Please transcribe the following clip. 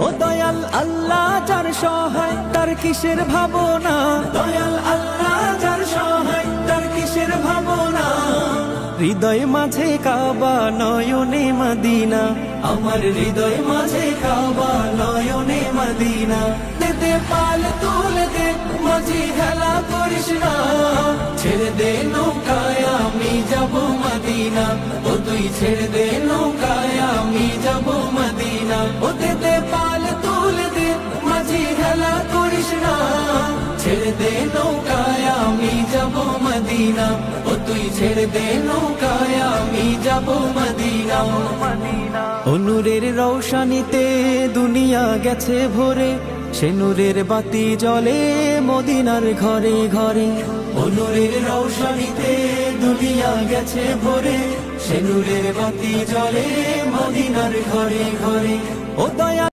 ও দয়াল আল্লাহ যার সহায় তার কিসের ভাবনা, দয়াল আল্লাহ যার সহায় তার কিসের ভাবনা। হৃদয় মাঝে কাবা নয়নে মদিনা, আমার হৃদয় মাঝে কাবা নয়নে মদিনা। দে পাল তুলে দে মাঝি খেলা করিস না, ছেড়ে দে নৌকায় আমি যাব মদিনা। ও তুই ছেড়ে দে নৌকায় আমি যাব মদিনা। ও দে পাল তুলে দে মাঝি খেলা করিস না, ছেড়ে দে নৌকায় আমি যাব মদিনা। ও তুই ছেড়ে দে নৌকায় আমি যাব মদিনা। ও নূরের রৌশনীতে দুনিয়া গেছে ভরে, সে নূরের বাতি জ্বলে মদিনার ঘরে ঘরে। ও নূরের রৌশনীতে দুনিয়া গেছে ভরে, সে নূরের বাতি জ্বলে মদিনার ঘরে ঘরে। ও দয়া